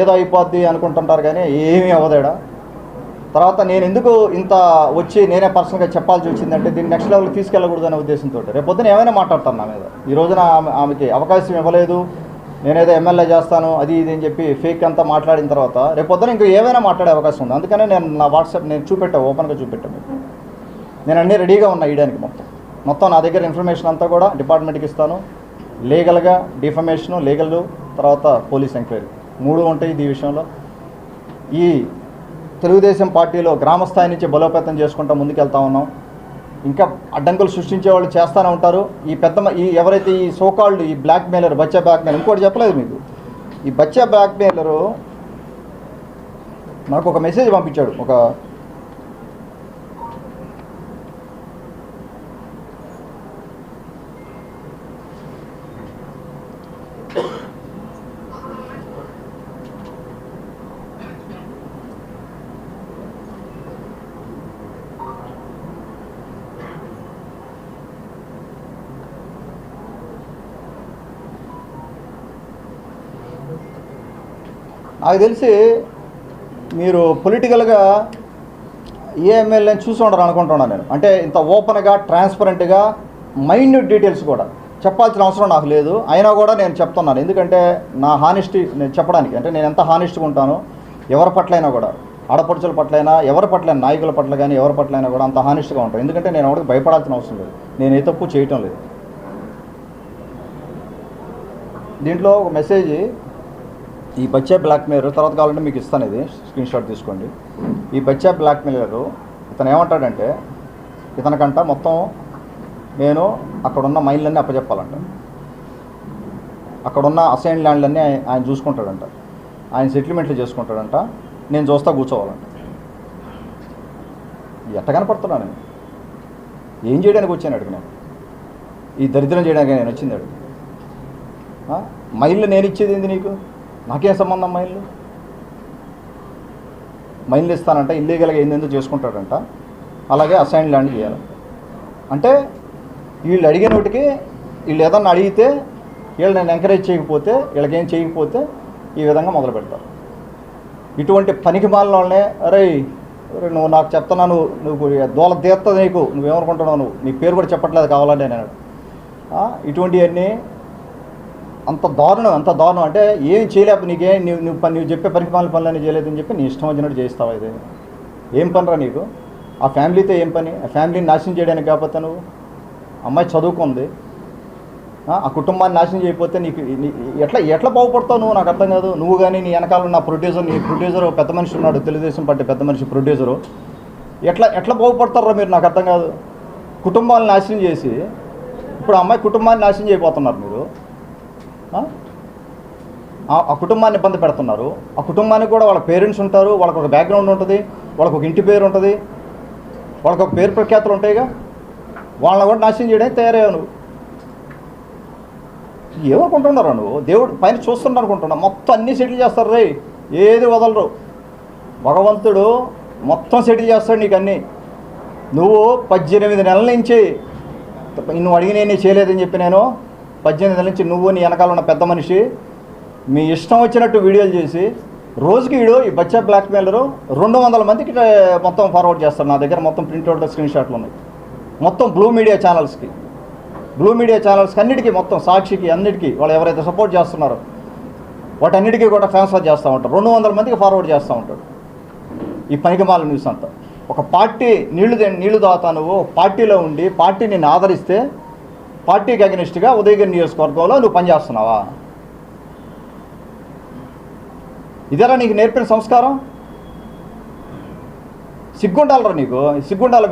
ఏదో అయిపోద్ది అనుకుంటుంటారు కానీ ఏమీ అవ్వదేడా. తర్వాత నేను ఎందుకు ఇంత వచ్చి నేనే పర్సనల్గా చెప్పాల్సి వచ్చిందంటే దీన్ని నెక్స్ట్ లెవెల్కి తీసుకెళ్ళకూడదు అనే ఉద్దేశంతో. రేపు పొద్దున ఏమైనా మాట్లాడతాను నా మీద. ఈ రోజున ఆమెకి అవకాశం ఇవ్వలేదు, నేనేదో ఎమ్మెల్యే చేస్తాను అది ఇది అని చెప్పి ఫేక్ అంతా మాట్లాడిన తర్వాత రేపు పొద్దున ఇంకా ఏమైనా మాట్లాడే అవకాశం ఉంది. అందుకనే నేను నా వాట్సాప్ నేను ఓపెన్గా చూపెట్టాను. నేను అన్నీ రెడీగా ఉన్నా ఇయడానికి మొత్తం నా దగ్గర ఇన్ఫర్మేషన్ అంతా కూడా డిపార్ట్మెంట్కి ఇస్తాను. లీగల్గా డిఫమేషను, లీగల్ తర్వాత పోలీస్ ఎంక్వైరీ 3 ఉంటాయి ఈ విషయంలో. ఈ తెలుగుదేశం పార్టీలో గ్రామస్థాయి నుంచి బలోపేతం చేసుకుంటూ ముందుకెళ్తా ఉన్నాం. ఇంకా అడ్డంకులు సృష్టించే వాళ్ళు చేస్తూనే ఉంటారు. ఈ ఎవరైతే ఈ సోకాల్డ్ ఈ బ్లాక్మెయిలర్ బచ్చా బ్లాక్మెయిలర్, ఇంకోటి చెప్పలేదు మీకు, ఈ బచ్చా బ్లాక్మెయిలరు నాకు ఒక మెసేజ్ పంపించాడు. నాకు తెలిసి మీరు పొలిటికల్గా ఏ ఎమ్మెల్యేని చూసి ఉండరు అనుకుంటున్నాను నేను. అంటే ఇంత ఓపెన్గా ట్రాన్స్పరెంట్గా మైన్యూట్ డీటెయిల్స్ కూడా చెప్పాల్సిన అవసరం నాకు లేదు. అయినా కూడా నేను చెప్తున్నాను, ఎందుకంటే నా హానెస్టీ నేను చెప్పడానికి. అంటే నేను ఎంత హానెస్ట్గా ఉంటానో ఎవరి పట్లైనా కూడా, ఆడపడుచుల పట్లైనా ఎవరి పట్లైనా, నాయకుల పట్ల కానీ ఎవరి పట్లైనా కూడా అంత హానెస్ట్గా ఉంటాను. ఎందుకంటే నేను ఎవరికి భయపడాల్సిన అవసరం లేదు, నేను ఏ తప్పు చేయటం లేదు. దీంట్లో ఒక మెసేజ్, ఈ బచ్చా బ్లాక్మెయిలర్ తర్వాత కావాలంటే మీకు ఇస్తాను, ఇది స్క్రీన్ షాట్ తీసుకోండి. ఈ బచ్చా బ్లాక్మెయిలరు ఇతను ఏమంటాడంటే, ఇతనికంట మొత్తం నేను అక్కడున్న మైన్లన్నీ అప్పచెప్పాలంట, అక్కడున్న అసైన్ ల్యాండ్లన్నీ ఆయన చూసుకుంటాడంట, ఆయన సెటిల్మెంట్లు చేసుకుంటాడంట, నేను చూస్తా కూర్చోవాలంట. ఎట్ట కనపడుతున్నా నేను? ఏం చేయడానికి వచ్చాను అడిగి నేను? ఈ దరిద్రం చేయడానికి నేను వచ్చింది అడిగి. మైళ్ళు నేను ఇచ్చేది ఏంది నీకు? నాకేం సంబంధం? మైళ్ళు ఇస్తానంట, ఇల్లీగల్గా ఏందేందో చేసుకుంటాడంట, అలాగే అసైన్ ల్యాండ్ చేయాలి అంటే వీళ్ళు అడిగిన వాటికి వీళ్ళు ఏదన్నా అడిగితే వీళ్ళు నేను ఎంకరేజ్ చేయకపోతే, వీళ్ళకేం చేయకపోతే ఈ విధంగా మొదలు పెడతారు. ఇటువంటి పనికి మాలిన వాళ్ళనే అరే నువ్వు నాకు చెప్తున్నాను, నువ్వు దోల తీరుతుంది నీకు, నువ్వేమనుకుంటున్నావు, నీ పేరు కూడా చెప్పట్లేదు కావాలంటే నేను. ఇటువంటివన్నీ అంత దారుణం అంటే ఏం చేయలేకపోతే నీకేం నువ్వు చెప్పే పనికి మాలిన పనులన్నీ చేయలేదని చెప్పి నీ ఇష్టం వచ్చినట్టు చేస్తావా? ఇది ఏం పనిరా నీకు? ఆ ఫ్యామిలీతో ఏం పని? ఆ ఫ్యామిలీని నాశనం చేయడానికి కాకపోతే నువ్వు అమ్మాయి చదువుకుంది, ఆ కుటుంబాన్ని నాశనం చేయకపోతే నీకు ఎట్లా బాగుపడతావు నువ్వు? నాకు అర్థం కాదు. నువ్వు కానీ నీ వెనకాల ఉన్న నీ ప్రొడ్యూసర్ పెద్ద మనిషి ఉన్నాడు, తెలుగుదేశం పార్టీ పెద్ద మనిషి ప్రొడ్యూసరు, ఎట్లా బాగుపడతారా మీరు? నాకు అర్థం కాదు. కుటుంబాలను నాశనం చేసి ఇప్పుడు అమ్మాయి కుటుంబాన్ని నాశనం చేయబోతున్నారు మీరు. ఆ కుటుంబాన్ని ఇబ్బంది పెడుతున్నారు. ఆ కుటుంబానికి కూడా వాళ్ళ పేరెంట్స్ ఉంటారు, వాళ్ళకు ఒక బ్యాక్గ్రౌండ్ ఉంటుంది, వాళ్ళకు ఒక ఇంటి పేరు ఉంటుంది, వాళ్ళకు ఒక పేరు ప్రఖ్యాతులు ఉంటాయిగా. వాళ్ళని కూడా నాశనం చేయడానికి తయారయ్యావు నువ్వు. ఏమనుకుంటున్నారా నువ్వు? దేవుడు పైన చూస్తున్నారు అనుకుంటున్నావు. మొత్తం అన్నీ సెటిల్ చేస్తారు రే, ఏది వదలరు. భగవంతుడు మొత్తం సెటిల్ చేస్తాడు నీకు అన్నీ. నువ్వు 18 నెలల నుంచి నువ్వు అడిగిన చేయలేదని చెప్పి నేను 18 నెలల నుంచి నువ్వు నీ వెనకాల ఉన్న పెద్ద మనిషి మీ ఇష్టం వచ్చినట్టు వీడియోలు చేసి రోజుకి ఈ బచ్చా బ్లాక్మెయిలరు 200 మందికి మొత్తం ఫార్వర్డ్ చేస్తారు. నా దగ్గర మొత్తం ప్రింట్అవుట్ స్క్రీన్ షాట్లు ఉన్నాయి. మొత్తం బ్లూ మీడియా ఛానల్స్కి అన్నిటికీ, మొత్తం సాక్షికి, అన్నిటికీ వాళ్ళు ఎవరైతే సపోర్ట్ చేస్తున్నారో వాటన్నిటికీ కూడా ట్రాన్స్ఫర్ చేస్తూ ఉంటారు. 200 మందికి ఫార్వర్డ్ చేస్తూ ఉంటాడు ఈ పనికిమాల న్యూస్ అంతా. ఒక పార్టీ నీళ్లు తాగుతా నువ్వు పార్టీలో ఉండి పార్టీ నిన్ను ఆదరిస్తే పార్టీకి అగెనిస్ట్గా ఉదయగిరి నియోజకవర్గంలో నువ్వు పనిచేస్తున్నావా? ఇదేరా నీకు నేర్పిన సంస్కారం? సిగ్గుండాలరా నీకు? సిగ్గుండాలి.